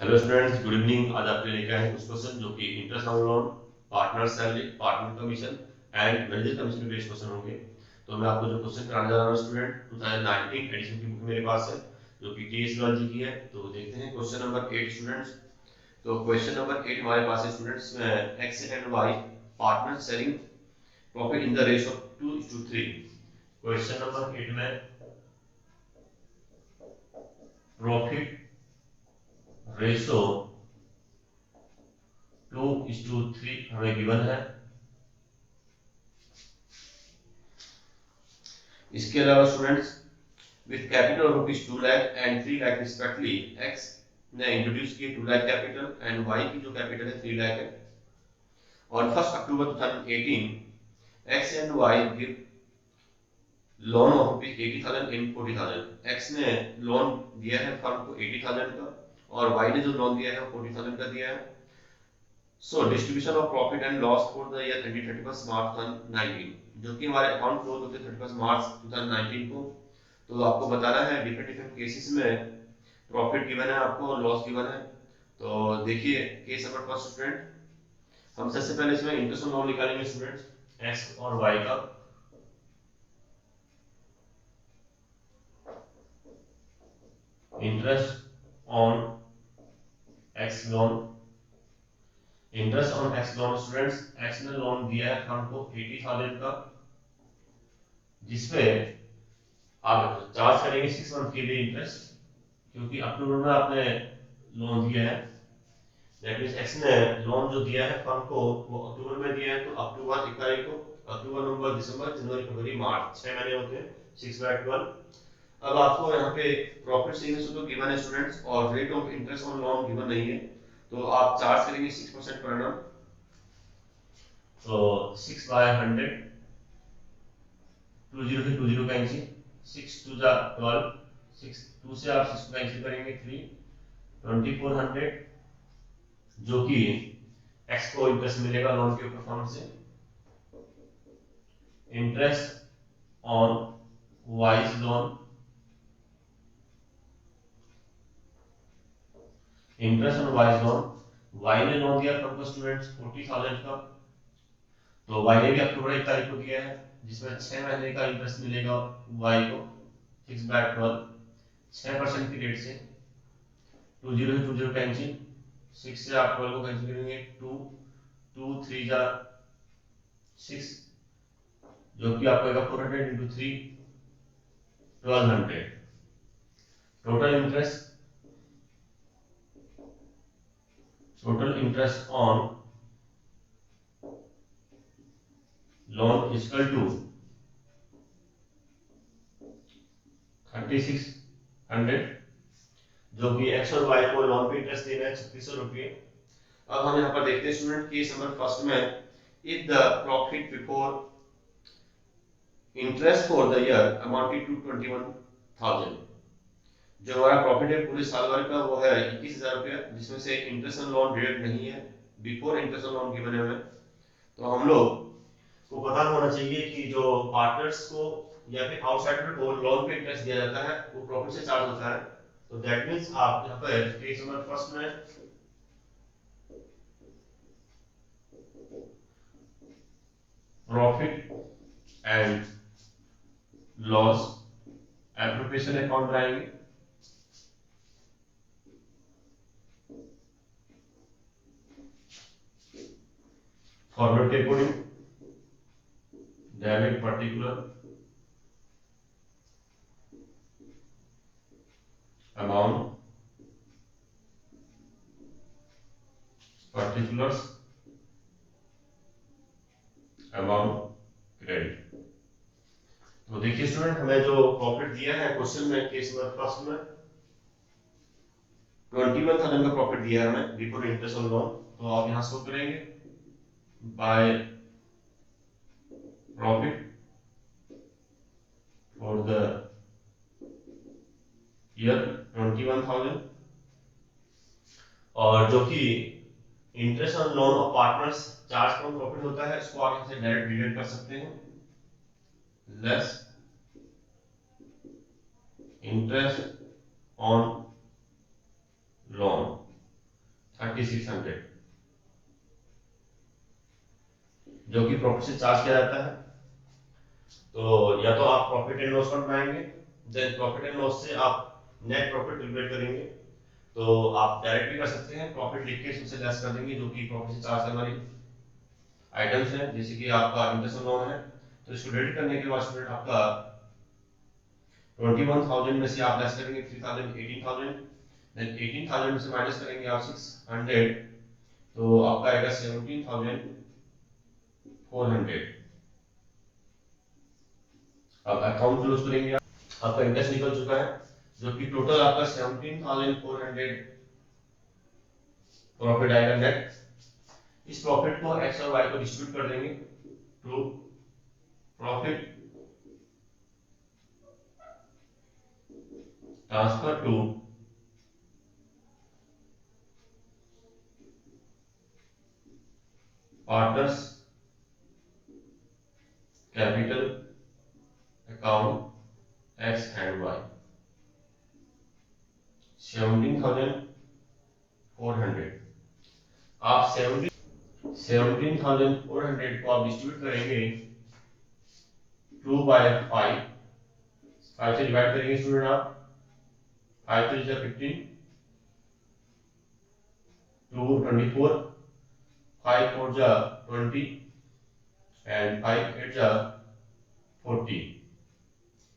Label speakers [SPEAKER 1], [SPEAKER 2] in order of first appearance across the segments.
[SPEAKER 1] Hello students, good evening. आज आपके लेके आए हैं कुछ क्वेश्चन जो कि interest on loan, partner salary, partner commission and manager commission based question होंगे। तो मैं आपको जो क्वेश्चन कराने जा रहा हूँ स्टूडेंट, 2019 एडिशन की बुक मेरे पास है जो कि केएस लॉजी की है। तो देखते हैं क्वेश्चन नंबर 8 स्टूडेंट्स। तो क्वेश्चन नंबर 8 हमारे पास है स्टूडेंट्स में X and Y partner sharing profit in the ratio 2:3। Question number 8 में प्रॉफिट रेशियो 2:3 हमें गिवन है। इसके अलावा students with capital of rupees 2 lakh and 3 lakh respectively, X ने इंट्रोड्यूस की 2 लाख कैपिटल एंड Y की जो कैपिटल है 3 लाख है। On 1 October 2018 X and Y give loan of rupees 80,000 in 40,000। X ने लोन दिया है फर्म को 80,000 का और Y ने जो लोन दिया है वो 40,000 का दिया है। So distribution of profit and loss for the year 31 मार्च 2019, जो कि हमारे अकाउंट क्लोज होते 31 मार्च 2019 को। तो आपको बताना है डिफरेंट डिफरेंट केसेस में प्रॉफिट गिवन है आपको और लॉस गिवन है। तो देखिए केस नंबर फर्स्ट स्टूडेंट, हम सबसे पहले इसमें इंटरेस्ट ऑन लोन निकालेंगे स्टूडेंट्स, एक्स और वाई का। Interest on x loan, interest on x loan students, x ने लोन दिया है हमको 80,000 का, जिसमें आप चार्ज करेंगे 6 मंथ के लिए इंटरेस्ट, क्योंकि अक्टूबर में आपने लोन दिया है। दैट मींस एक्स ने लोन जो दिया है फर्म को वो अक्टूबर में दिया है, तो अक्टूबर 1 तारीख को, अक्टूबर नवंबर दिसंबर जनवरी फरवरी मार्च 6 महीने होते हैं, 6/12। अब आपको यहाँ पे प्रॉफिट सेविंग्स तो गिवन है स्टूडेंट्स और rate of interest on loan given नहीं है, तो आप चार्ज करेंगे 6% पर annum। तो 6/100, 20 से 20 कैंसिल, 6 2 जा 12, 6 2 से आप 6 कैंसिल करेंगे 3, 2400, जो कि एक्स को इंटरेस्ट मिलेगा लोन के ऊपर फर्म से। Interest on Y's loan, interest on Y's loan, Y ने लोन दिया फर्म को स्टूडेंट्स 40,000 का, तो वाई ने भी अक्टूबर 1 तारीख को दिया है, जिसमें 6 महीने का इंटरेस्ट मिलेगा वाई को 6/12, 6% की रेट से। 20 से 20 कैंसिल, 6 से आप 12 को कैंसिल करेंगे, 2 2 3 जा 6, जो कि आपको आएगा 400 into 3, 1200। Total interest, total interest on loan equal to 3600, जो कि एक्स और वाई को लोन पे इंटरेस्ट देना है 3600 रुपये। अब हम यहाँ पर देखते हैं स्टूडेंट केस नंबर फर्स्ट में, if the profit before interest for the year amounted to 21,000, जो हमारा प्रॉफिट है पूरे साल भर का वो है 21,000 रुपया, जिसमें से इंटरेस्ट ऑन लोन रेट नहीं है, before interest on loan given है हमें। तो हम लोग को पता होना चाहिए कि जो पार्टनर्स को या फिर आउटसाइडर को लोन पे इंटरेस्ट दिया जाता है वो प्रॉफिट से चार्ज होता है। तो दैट मींस आप यहाँ पर केस नंबर फर्स्ट में profit and loss appropriation account बनाएंगे। फॉर्मेट के according debit particular amount, particulars amount credit. तो देखिए स्टूडेंट, हमें जो प्रॉफिट दिया है क्वेश्चन में केस नंबर फर्स्ट में 21,000 का प्रॉफिट दिया है हमें बिफोर इंटरेस्ट ऑन लोन। तो आप यहाँ शो करेंगे by profit for the year 21,000, और जो कि interest on loan of partners charge from profit होता है, इसको आप यहाँ से डायरेक्ट डिडक्ट कर सकते हैं, लेस इंटरेस्ट ऑन लोन। 3600, जो कि प्रॉफिट से चार्ज किया जाता है। तो या तो आप प्रॉफिट एंड लॉस अकाउंट बनाएंगे, देन प्रॉफिट एंड लॉस से आप नेट प्रॉफिट कैलकुलेट करेंगे। तो आप डायरेक्ट भी कर सकते हैं, प्रॉफिट लिख के सबसे लेस कर देंगे जो कि प्रॉफिट से चार्ज करने वाली आइटम्स हैं, जैसे कि आपका इंटरेस्ट लोन है। तो इसको डेबिट करने के बाद स्टूडेंट आपका 21,000 में से आप लेस करेंगे 3,000, 18,000, देन 18,000 में से माइनस करेंगे आप 600, तो आपका आएगा 17,400। अब अकाउंट क्लोज करेंगे, आपका इंटरेस्ट निकल चुका है, जो कि टोटल आपका 17,400 प्रॉफिट आएगा नेट। इस प्रॉफिट को एक्स और वाई को डिस्ट्रीब्यूट कर देंगे to profit transfer to partners capital account X and Y. 17,400 आप 17,400 को आप डिस्ट्रीब्यूट करेंगे 2/5, 5 से डिवाइड करेंगे स्टूडेंट आप, 5 to 15, 2 24, 5 4 20 and 5 8 40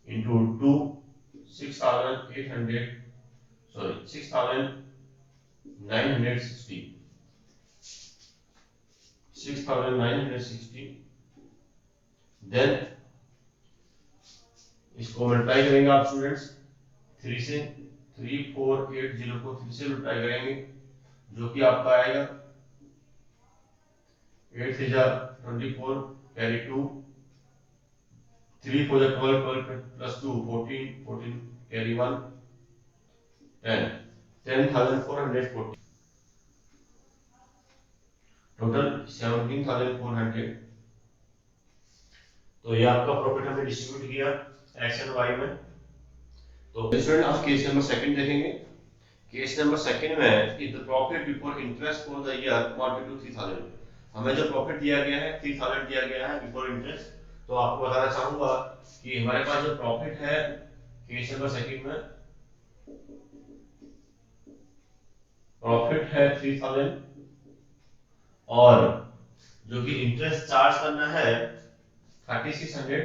[SPEAKER 1] into 2 6,960, देन इसको मल्टीप्लाई करेंगे आप स्टूडेंट्स 3 से, 3480 को 3 से मल्टीप्लाई करेंगे, जो कि आपका आएगा 8 3 24 कैरी 2, 3 4 12 12 plus 2 14 14 carry 1 10 10,440, टोटल 17,400। तो ये आपका प्रॉफिट हमने डिस्ट्रीब्यूट किया एक्स एंड वाई में। तो स्टूडेंट आप केस नंबर सेकंड देखेंगे। केस नंबर सेकंड में if the profit before interest for the year amounted to 3,000, हमें जो प्रॉफिट दिया गया है 3,000 दिया गया है बिफोर इंटरेस्ट। तो आपको बताना चाहूंगा कि हमारे पास जो प्रॉफिट है केस नंबर सेकंड में प्रॉफिट है 3,000 और जो कि इंटरेस्ट चार्ज करना है 3,600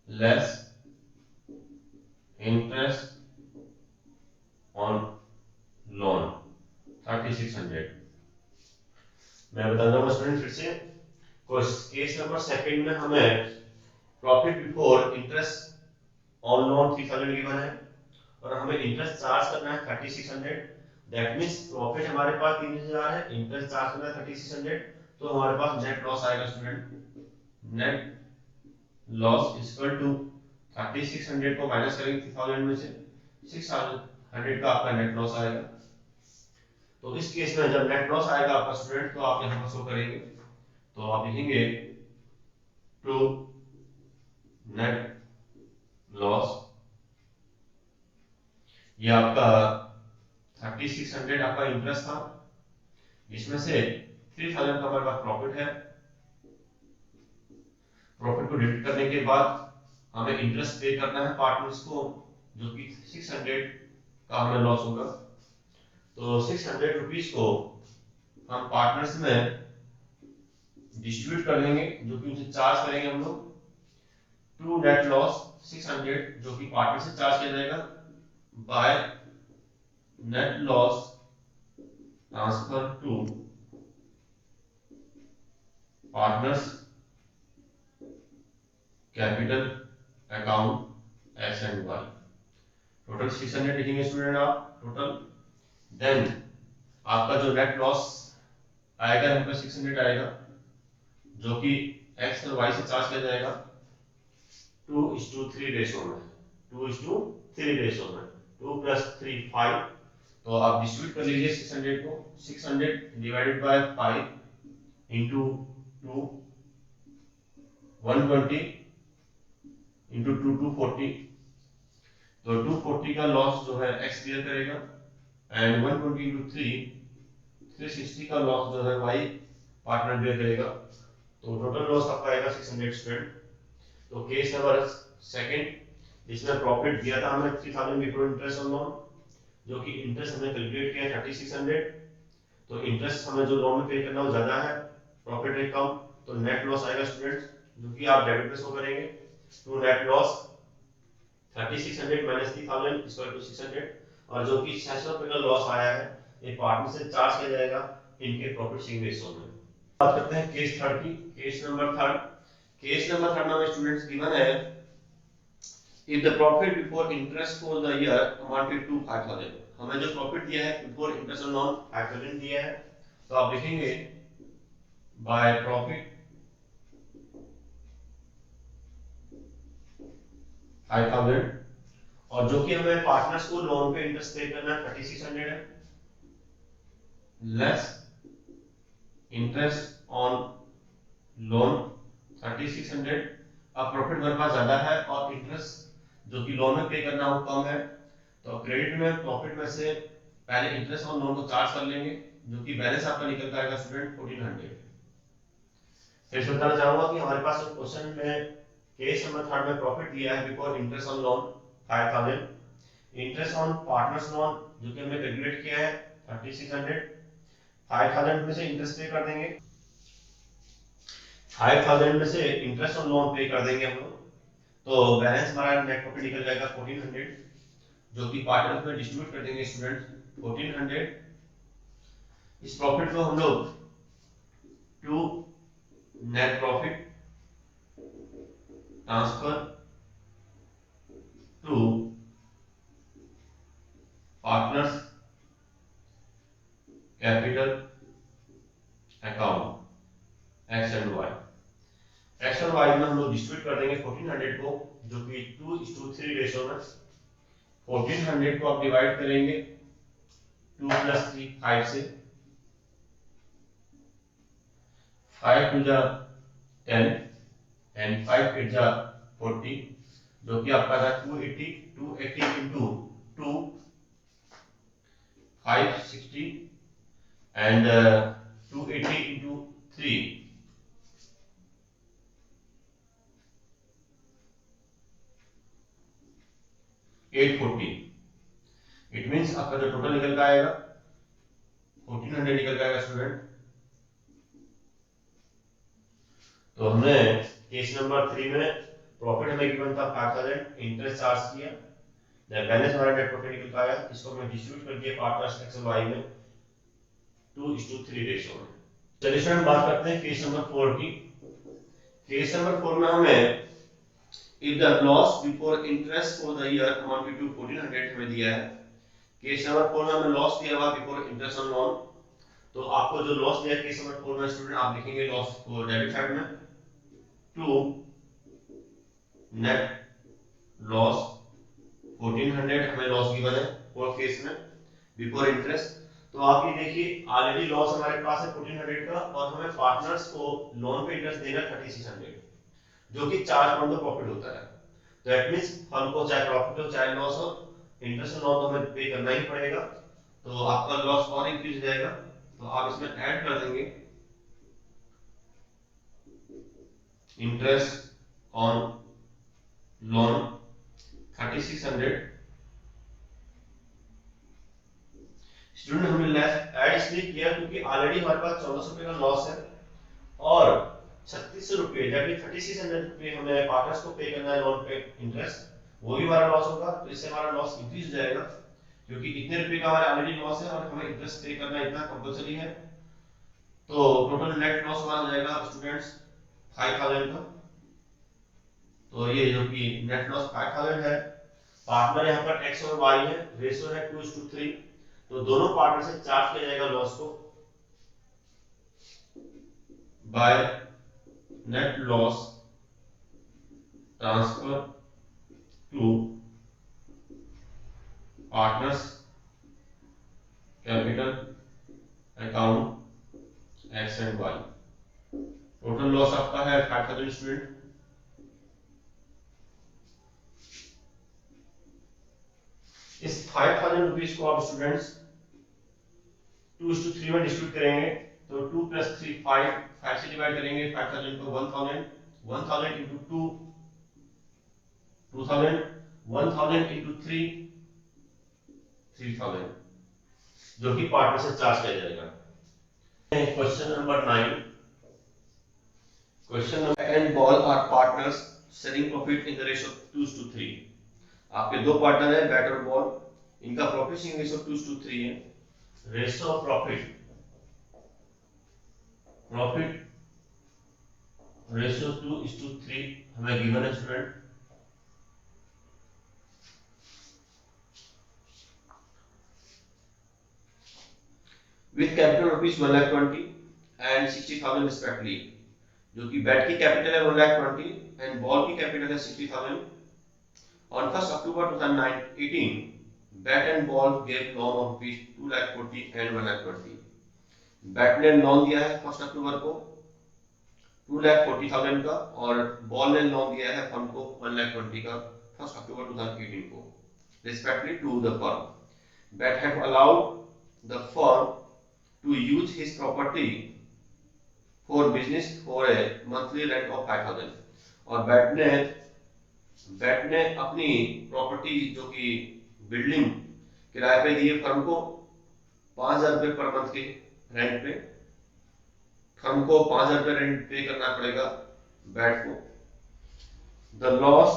[SPEAKER 1] लेस इंटरेस्ट ऑन लोन 3,600। मैं बता दूंगा स्टूडेंट फिर से, केस नंबर सेकंड में हमें profit before interest on loan 3,000 given है और हमें इंटरेस्ट चार्ज करना है 3,600। दैट मींस प्रॉफिट हमारे पास 3,000 है, इंटरेस्ट चार्ज करना है 3,600, तो हमारे पास नेट लॉस आएगा student. Net loss equal to 3,600 को माइनस करेंगे 3,000 में से, 600 का आपका नेट लॉस आएगा। तो इस केस में जब नेट लॉस आएगा आपका स्टूडेंट, तो आप यहाँ पर शो करेंगे, तो आप लिखेंगे टू नेट लॉस। ये आपका 3,600 आपका इंटरेस्ट था, इसमें से 3,000 का हमारे पास प्रॉफिट है। प्रॉफिट को डिडक्ट करने के बाद हमें इंटरेस्ट पे करना है पार्टनर्स को, जो कि 600 का हमें लॉस होगा। तो 600 रुपीज को हम पार्टनर्स में डिस्ट्रीब्यूट कर देंगे, जो कि उनसे चार्ज करेंगे हम लोग टू नेट लॉस 600, जो कि पार्टनर से चार्ज किया जाएगा by net loss transfer to partners capital account X and Y. Total 600 लिखेंगे स्टूडेंट आप टोटल। देन आपका जो नेट लॉस आएगा यहाँ पे 600 आएगा, जो कि एक्स और वाई से चार्ज किया जाएगा 2:3 रेशो में, 2:3 रेशो में, 2 + 3 5। तो आप डिस्ट्रीब्यूट कर लीजिए 600 को, 600 डिवाइडेड बाय 5 इंटू 2, 120 इंटू 2 240। तो 240 का लॉस जो है एक्स क्लियर करेगा, एंड 120 इंटू 3 360 का लॉस जो है वाई पार्टनर बेयर करेगा, तो टोटल लॉस आपका आएगा 600 स्टूडेंट। तो केस नंबर सेकंड, जिसमें प्रॉफिट दिया था हमें 3000 बिफोर इंटरेस्ट ऑन लोन, जो कि इंटरेस्ट हमने कैलकुलेट किया 3600, तो इंटरेस्ट हमें जो लोन में पे करना वो ज्यादा है, प्रॉफिट रेट कम, तो नेट लॉस आएगा स्टूडेंट्स, जो कि आप डेबिट पे शो करेंगे। तो net loss 3600 minus 3000 equal to 600, और जो कि 600 रुपए का लॉस आया है ये पार्टनर से चार्ज किया जाएगा इनके प्रॉफिट शेयरिंग रेशियो में। बात करते हैं केस थर्ड की। Case number third, case number third में स्टूडेंट्स गिवन है if the profit before interest for the year amounted to 5000, हमें जो प्रॉफिट दिया है बिफोर इंटरेस्ट ऑन लोन 5000 दिया है, तो आप लिखेंगे बाय प्रॉफिट 5000, और जो कि हमें पार्टनर्स को लोन पे इंटरेस्ट पे करना 3600 है, लेस इंटरेस्ट ऑन लोन 3600। अब प्रॉफिट हमारे पास ज्यादा है और इंटरेस्ट जो कि लोन में पे करना वो कम है, तो क्रेडिट में प्रॉफिट में से पहले इंटरेस्ट ऑन लोन को चार्ज कर लेंगे, जो कि बैलेंस आपका निकल कर आएगा स्टूडेंट 1400। फिर से बताना चाहूंगा कि हमारे पास क्वेश्चन में केस नंबर थर्ड में प्रॉफिट दिया है before interest on loan 5000, interest on partners loan जो कि हमने कैलकुलेट किया है 3600, 5000 में से इंटरेस्ट पे कर देंगे, 5000 में से इंटरेस्ट ऑन लोन पे कर देंगे हम लोग, तो बैलेंस हमारा नेट प्रॉफिट निकल जाएगा 1400, जो कि पार्टनर्स में डिस्ट्रीब्यूट कर देंगे स्टूडेंट 1400। इस प्रॉफिट को हम लोग to net profit transfer to partners capital account X and Y, X और वाई में हम लोग डिस्ट्रीब्यूट कर देंगे 1400 को, जो कि 2:3 रेशियो में 1400 को आप डिवाइड करेंगे 2 + 3 5 से, 5 टू जा 10 एंड 5 8 जा 40, जो कि आपका था 280 into 2 560 and 280 into 3 840। It means आपका जो टोटल निकल का आएगा 1400 निकल का आएगा स्टूडेंट। तो हमने केस नंबर 3 में प्रॉफिट हमें गिवन था 5000, इंटरेस्ट चार्ज किया, जब बैलेंस हमारा नेट प्रॉफिट निकल का आया, इसको हमने डिस्ट्रीब्यूट कर दिया पार्टनर्स एक्स और वाई में 2:3 रेशियो में। चलिए स्टूडेंट बात करते हैं केस नंबर 4 की। केस नंबर 4 में हमें if the loss before interest for the year amounted to 1400 हमें दिया है। केस नंबर 4 में हमें लॉस दिया हुआ बिफोर इंटरेस्ट ऑन लोन, तो आपको जो लॉस दिया है केस नंबर 4 में स्टूडेंट आप लिखेंगे लॉस को डेबिट साइड में, टू नेट लॉस 1400 हमें लॉस गिवन है फोर केस में बिफोर इंटरेस्ट। तो आप ये देखिए ऑलरेडी लॉस हमारे पास है 1400 का, और हमें पार्टनर्स को लोन पे इंटरेस्ट देना 3600, जो कि चार्ज फ्रॉम द प्रॉफिट होता है। तो दैट मींस हमको चाहे प्रॉफिट हो चाहे लॉस हो, इंटरेस्ट लोन तो हमें पे करना ही पड़ेगा, तो आपका लॉस और इंक्रीज हो जाएगा। तो आप इसमें ऐड कर देंगे इंटरेस्ट ऑन लोन 3600। स्टूडेंट हमने लेस ऐड इसलिए किया क्योंकि ऑलरेडी हमारे पास 1400 रुपए का लॉस है, और 3600 रुपए दैट मीन 3600 रुपए हमें पार्टनर्स को पे करना है लोन पे इंटरेस्ट, वो भी हमारा लॉस होगा, तो इससे हमारा लॉस इंक्रीज हो जाएगा, क्योंकि इतने रुपए का हमारा ऑलरेडी लॉस है और हमें इंटरेस्ट पे करना इतना कंपलसरी है। तो टोटल नेट लॉस हमारा हो जाएगा स्टूडेंट्स 5000 का। तो ये जो कि नेट लॉस 5000 है, पार्टनर यहाँ पर एक्स और वाई है, रेशियो है 2:3, तो दोनों पार्टनर से चार्ज किया जाएगा लॉस को by net loss transfer to partners capital account X and Y. Total loss आपका है 5000 स्टूडेंट। इस 5000 रुपीज को आप स्टूडेंट्स 2:3 में डिस्ट्रीब्यूट करेंगे तो 2 + 3 5, 5 से डिवाइड करेंगे 5000 को 1000, 1000 into 2 2000, 1000 into 3 3000, जो कि पार्टनर से चार्ज किया जाएगा। Question number 9, question number and Ball are partners selling profit in the ratio 2:3। आपके दो पार्टनर है बैट और बॉल, इनका प्रॉफिट शेयरिंग रेशियो 2:3 है। रेशियो ऑफ प्रॉफिट रेशियो 2:3 हमें गिवन है student. With capital rupees 1,20,000 and 60,000 respectively, जो कि बैट की कैपिटल है 1,20,000 एंड बॉल की कैपिटल है 60,000। On 1 October 2018, bat and ball gave loan of rupees 2,40,000 and 1,20,000। Bat ने लोन दिया है 1 अक्टूबर को 2,40,000 का और बॉल ने लोन दिया है फर्म को 1,20,000 का 1 October 2018 को, respectively to the firm. Bat had allowed the firm to use his property for business for a monthly rent of 5,000 और बैट ने अपनी प्रॉपर्टी जो कि बिल्डिंग किराए पे दी है फर्म को 5,000 रुपये पर मंथ के रेंट पे। फर्म को 5,000 रुपये रेंट पे करना पड़ेगा बैट को। The loss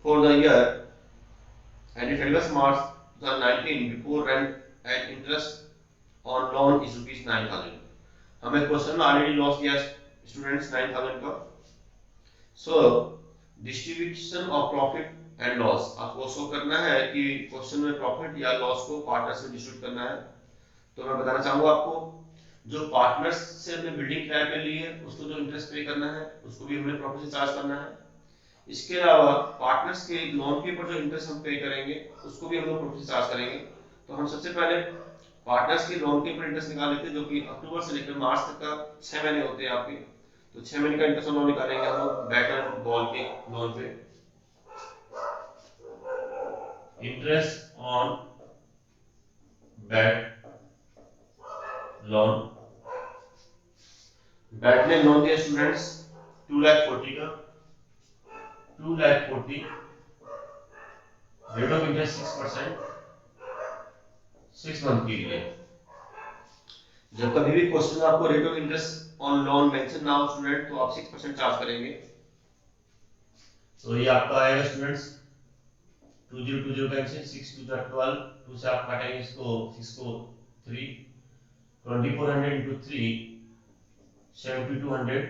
[SPEAKER 1] for the year ended 31st March 2019 before rent and interest on loan is ₹9,000। हमें क्वेश्चन में ऑलरेडी लॉस दिया स्टूडेंट्स 9,000 का। So distribution of profit and loss आपको शो करना है कि क्वेश्चन में प्रॉफिट या लॉस को पार्टनर्स में डिस्ट्रीब्यूट करना है। तो मैं बताना चाहूंगा आपको, जो पार्टनर्स से हमने बिल्डिंग किराए पे ली है उसको जो इंटरेस्ट पे करना है उसको भी हमें प्रॉफिट से चार्ज करना है। इसके अलावा पार्टनर्स के लोन के ऊपर जो इंटरेस्ट हम पे करेंगे उसको भी हम लोग प्रॉफिट से चार्ज करेंगे। तो हम सबसे पहले पार्टनर्स के लोन के ऊपर इंटरेस्ट निकाल लेते हैं, जो कि अक्टूबर से लेकर मार्च तक का 6 महीने होते हैं आपके। तो 6 महीने का इंटरेस्ट लोन निकालेंगे हम लोग बैट एंड बॉल के लोन पे। Interest on bat loan, bat ने लोन दिया स्टूडेंट्स 2,40,000 का, 2,40,000, रेट ऑफ इंटरेस्ट 6%, 6 मंथ के लिए। जब कभी भी क्वेश्चन में आपको rate of interest on loan mention ना हो स्टूडेंट तो आप 6% चार्ज करेंगे। तो ये आपका आएगा स्टूडेंट्स 2020 कैंसिल 6 2 12, 2 से आप काटेंगे इसको 6 को 3, 2400 into 3 7,200।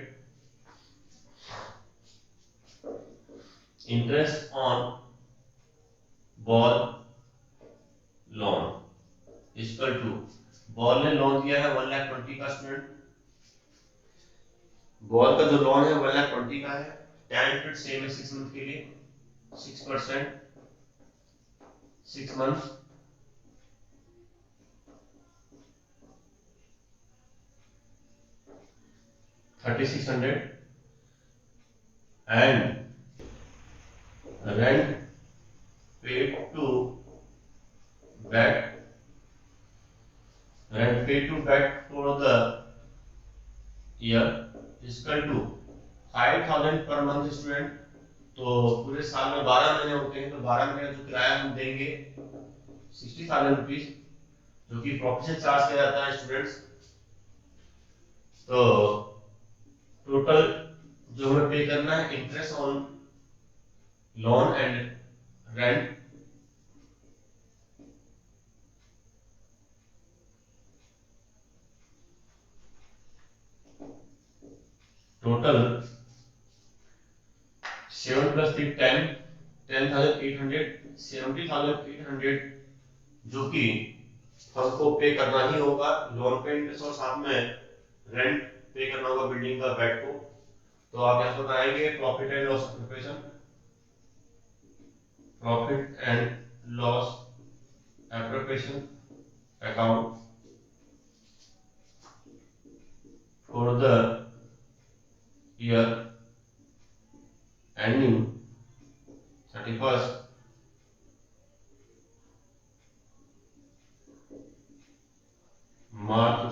[SPEAKER 1] Interest on Ball loan equal to, Ball ने लोन दिया है 1,20,000 का स्टूडेंट, बॉल का जो लोन है 1,20,000 का है। टैन इंटरेस्ट सेम है 6 मंथ के लिए 6%, 6 month, $3,600 and rent paid to bat, rent paid to bat for the year is equal to 5,000 per month student. तो पूरे साल में 12 महीने होते हैं, तो 12 महीने का जो किराया हम देंगे 60,000 रुपीज, जो कि प्रॉफिट से चार्ज किया जाता है स्टूडेंट्स। तो टोटल जो हमें पे करना है interest on loan and rent, total 7 + 3 10, 10,800, 70,800 जो कि हमको पे करना ही होगा लोन पे इंटरेस्ट और साथ में रेंट पे करना होगा बिल्डिंग का बैट को। तो आप यहाँ पर बनाएंगे profit and loss appropriation, profit and loss appropriation account for the year ending 31st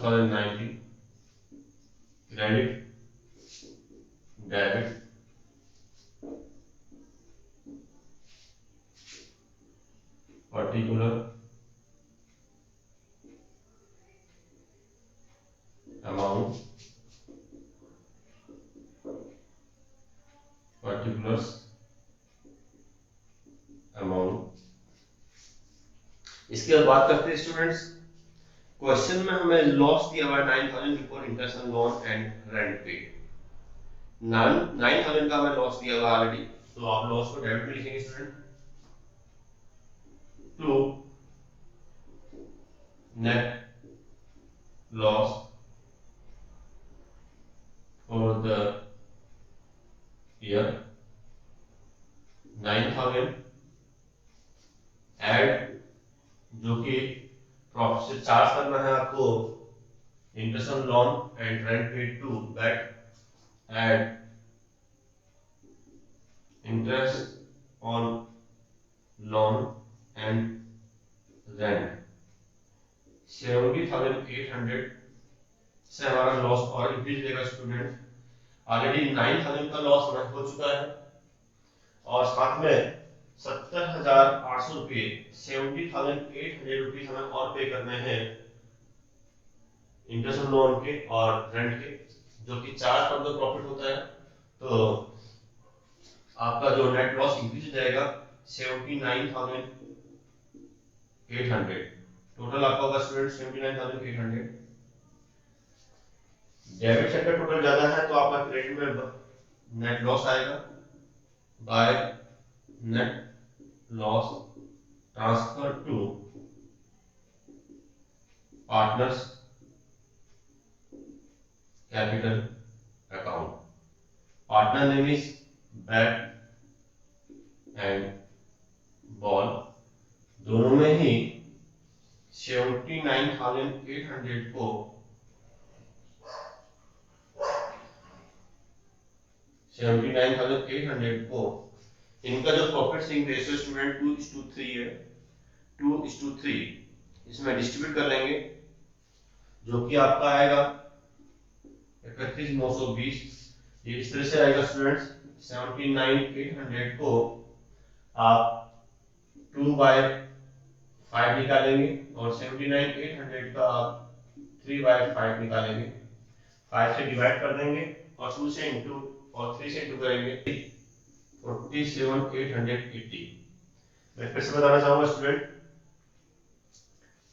[SPEAKER 1] 2019 credit debit particular amount particulars amount. इसके बाद बात करते हैं स्टूडेंट्स, क्वेश्चन में हमें लॉस दिया हुआ है 9000 before interest on loan and rent paid. 9000 का हमें लॉस दिया हुआ ऑलरेडी, तो आप लॉस को डेबिट में लिखेंगे student. To net loss for the year 9000 add, जो कि प्रॉफिट से चार्ज करना है आपको interest on loan and rent paid to that, add interest on loan and rent 70,800 से हमारा लॉस और इंक्रीज देगा स्टूडेंट। ऑलरेडी 9000 का लॉस हो चुका है और साथ में 70,800 रुपये 70,800 रुपीज हमें और पे करने हैं इंटरेस्ट ऑन लोन के और रेंट के, जो कि चार्ज पर द प्रॉफिट होता है। तो आपका जो नेट लॉस इंक्रीज हो जाएगा 79,800, टोटल आपका होगा स्टूडेंट 79,800। डेबिट साइड का टोटल ज्यादा है तो आपका क्रेडिट में नेट लॉस आएगा by net loss transfer to partners capital account. Partner name is Bat and Ball, दोनों में ही 79,800 को 79,800 को इनका जो प्रॉफिट शेयरिंग रेशियो स्टूडेंट 2:3 है, 2:3 इसमें डिस्ट्रीब्यूट कर लेंगे, जो कि आपका आएगा 31,920। ये इस तरह से आएगा स्टूडेंट्स। 79,800 को आप 2/5 निकालेंगे और 79,800 का आप 3/5 निकालेंगे, 5 से डिवाइड कर देंगे और 2 से इंटू और 3 से इंटू करेंगे 47,880। मैं फिर से बताना चाहूंगा स्टूडेंट,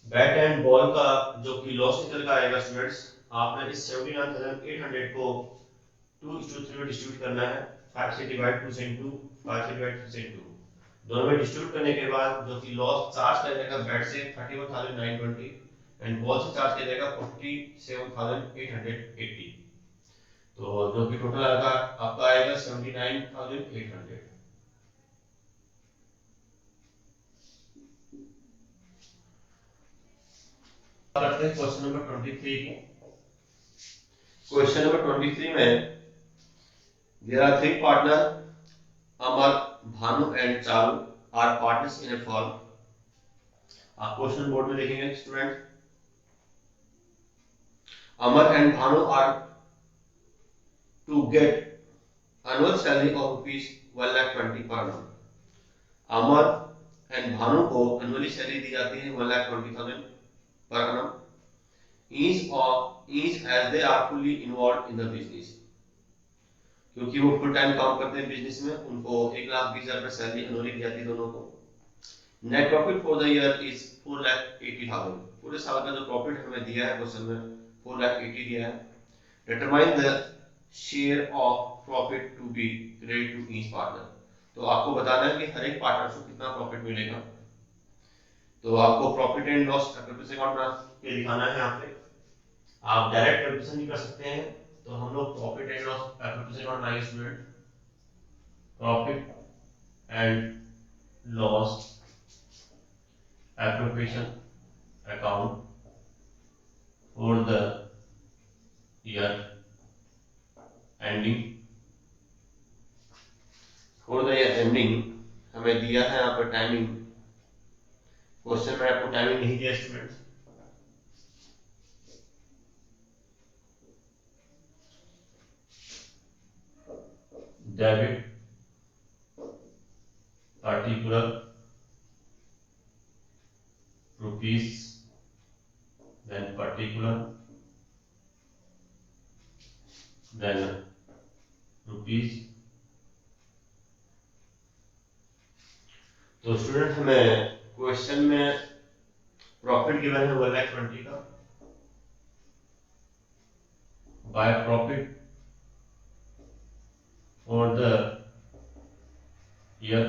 [SPEAKER 1] बैट एंड बॉल का जो कि लॉस निकल का आएगा स्टूडेंट्स, आपने इस 79,800 को 2:3 में डिस्ट्रीब्यूट करना है, 5 से डिवाइड 2 से इंटू 5 से डिवाइड 3 से इंटू, दोनों में डिस्ट्रीब्यूट करने के बाद जो कि लॉस चार्ज कर जाएगा बैट से 31,920 एंड बॉल से चार्ज किया जाएगा 47,880। तो जो कि टोटल आपका आएगा 79,800। करते हैं क्वेश्चन नंबर 23 की। क्वेश्चन नंबर 23 में there are 3 partner Amar, Bhanu and Charu are partners in a firm. आप क्वेश्चन बोर्ड में देखेंगे student, Amar and Bhanu are to get annual salary of rupees 1,20,000 per annum। Amar and Bhanu को एनुअली सैलरी दी जाती है 1,20,000 per annum। Each as they are fully involved in the business, क्योंकि वो full time काम करते हैं बिजनेस में, उनको 1,20,000 सैलरी एनुअली दी जाती है दोनों को। Net profit for the year is 4,80,000। पूरे साल का जो प्रॉफिट हमें दिया है क्वेश्चन में 4,80,000 दिया है। Determine the share of profit to be credit to each partner. तो आपको बताना है कि हर एक पार्टनर को कितना प्रॉफिट मिलेगा। तो आपको प्रॉफिट एंड लॉस अकाउंट बना के दिखाना है यहाँ पे। आप डायरेक्ट कैलकुलेशन भी कर सकते हैं, तो हम लोग प्रॉफिट एंड लॉस अकाउंट बनाएंगे student. Profit and loss appropriation account for the year ending. For the year ending हमें दिया है यहाँ पर टाइमिंग, क्वेश्चन में आपको टाइमिंग नहीं दिया students. Debit particular rupees, then particular, then rupees। तो स्टूडेंट हमें क्वेश्चन में प्रॉफिट गिवन है 1,20,000 का। By profit for the year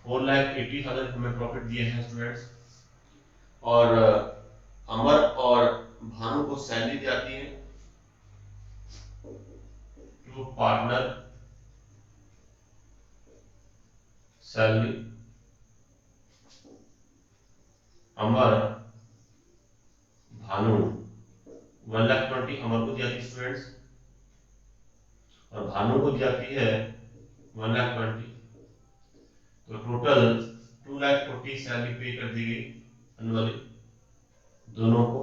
[SPEAKER 1] 4,80,000 हमें प्रॉफिट दिए हैं स्टूडेंट्स। और अमर और भानु को सैलरी दी जाती है टू पार्टनर सैलरी। अमर भानु 1,20,000 अमर को दी जाती है स्टूडेंट्स, और भानु को दी जाती है 1,20,000। तो टोटल 2,40,000 सैलरी पे कर दी गई एनुअली दोनों को।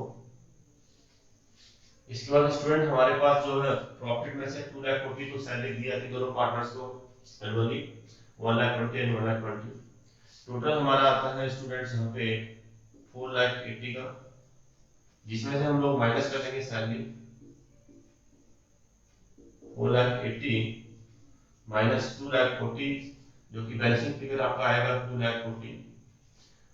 [SPEAKER 1] इसके बाद स्टूडेंट हमारे पास जो है प्रॉफिट में से 2,40,000 को सैलरी दी जाती है दोनों पार्टनर्स को एनुअली 1,20,000 एंड 1,20,000। टोटल हमारा आता है स्टूडेंट्स यहाँ पे 4,80,000 का, जिसमें से हम लोग माइनस कर देंगे सैलरी 4,80,000 माइनस 2,40,000, जो कि बैलेंसिंग फिगर आपका आएगा 2,40,000,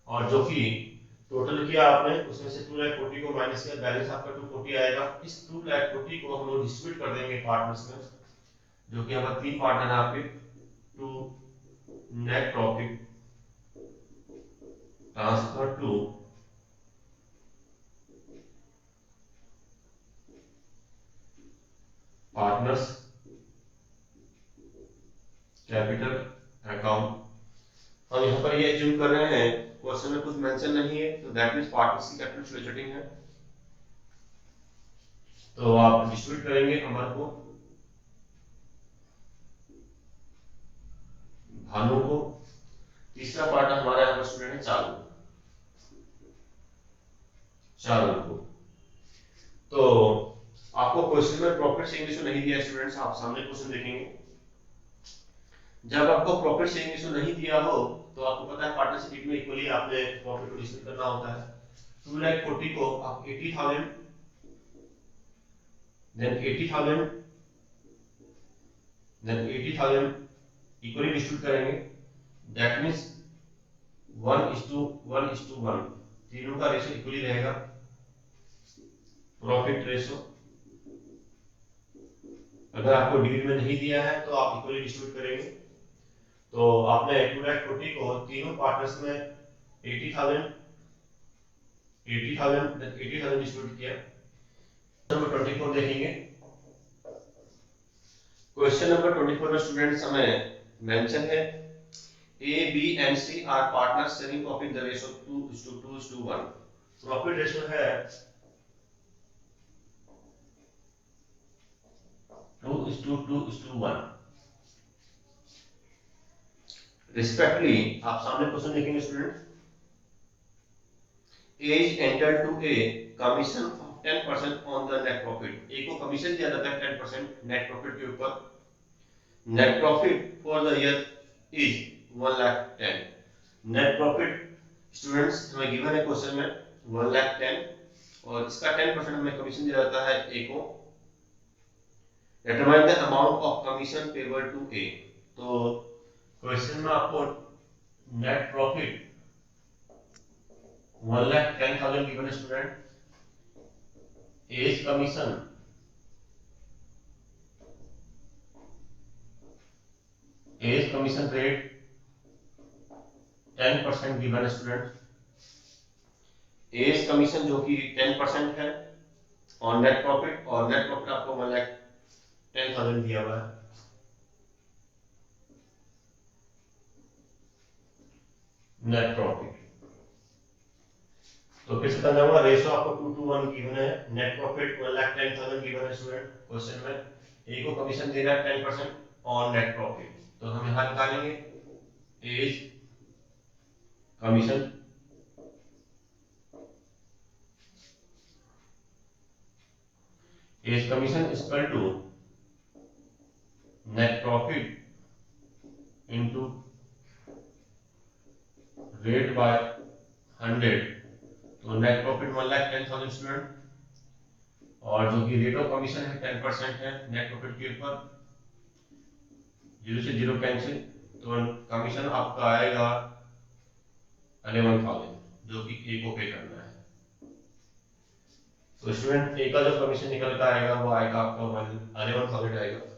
[SPEAKER 1] और जो कि टोटल किया आपने उसमें से 2,40,000 को माइनस किया, बैलेंस आपका 240 आएगा। इस 2,40,000 को हम लोग डिस्ट्रीब्यूट कर देंगे पार्टनर्स में, जो कि हमारे 3 पार्टनर है आपके। To net profit transfer to partners capital account. हम यहाँ पर ये एज्यूम कर रहे हैं, क्वेश्चन में कुछ मेंशन नहीं है, तो दैट मींस पार्टनर्स की कैपिटल फ्लक्चुएटिंग है। तो आप डिस्ट्रीब्यूट करेंगे अमर को, भानु को, तीसरा पार्ट हमारा यहाँ पर स्टूडेंट है चालू को। तो आपको क्वेश्चन में प्रॉफिट शेयरिंग रेशियो नहीं दिया स्टूडेंट्स, आप सामने क्वेश्चन देखेंगे। जब आपको प्रॉफिट शेयरिंग रेशियो नहीं दिया हो तो आपको पता है पार्टनरशिप में इक्वली आपने प्रॉफिट को डिस्ट्रीब्यूट करना होता है। 2,40,000 को आप 80,000 देन 80,000 देन 80,000 इक्वली डिस्ट्रीब्यूट करेंगे। दैट मींस 1:1:1, तीनों का रेशियो इक्वली रहेगा। प्रॉफिट रेशियो अगर आपको डिग्री में नहीं दिया है तो आप इक्वली डिस्ट्रीब्यूट करेंगे। तो आपने 2,40,000 को तीनों पार्टनर्स में 80,000 डिस्ट्रीब्यूट किया। नंबर 24 देखेंगे। क्वेश्चन नंबर 24 में स्टूडेंट्स हमें मेंशन है A, B and C are partners selling profit the ratio 2:2:1। Profit ratio है 2:2:1 रिस्पेक्टली। आप सामने क्वेश्चन देखेंगे student. A is entitled to a commission of 10% on the net profit। A को commission दिया जाता है 10% नेट प्रॉफिट के ऊपर। Net profit for the year is 1,10,000। Net profit students हमें गिवन है क्वेश्चन में 1,10,000, और इसका 10% हमें कमीशन दिया जाता है ए को। Determine the amount of commission payable to A. तो क्वेश्चन में आपको नेट प्रॉफिट 1,10,000 गिवन है student. As commission rate 10% given है स्टूडेंट। एज कमीशन जो कि 10% है ऑन नेट प्रॉफिट, और नेट प्रॉफिट आपको 1,10,000 दिया हुआ है। नेट प्रॉफिट तो फिर से समझा होगा, रेशियो आपको 2:1 गिवन है। नेट प्रॉफिट 1,10,000 गिवन है स्टूडेंट क्वेश्चन में। ए को कमीशन दे रहा है 10% ऑन नेट प्रॉफिट, तो हम यहां निकालेंगे as commission equal to net profit into rate by 100, तो नेट प्रॉफिट 1,10,000 स्टूडेंट, और जो कि रेट ऑफ कमीशन है 10% है नेट प्रॉफिट के ऊपर, 0 से 0 कैंसिल, तो कमीशन आपका आएगा 11,000 जो कि ए को पे करना है। तो स्टूडेंट ए का जो कमीशन निकल कर आएगा वो आएगा आपका 11,000 आएगा।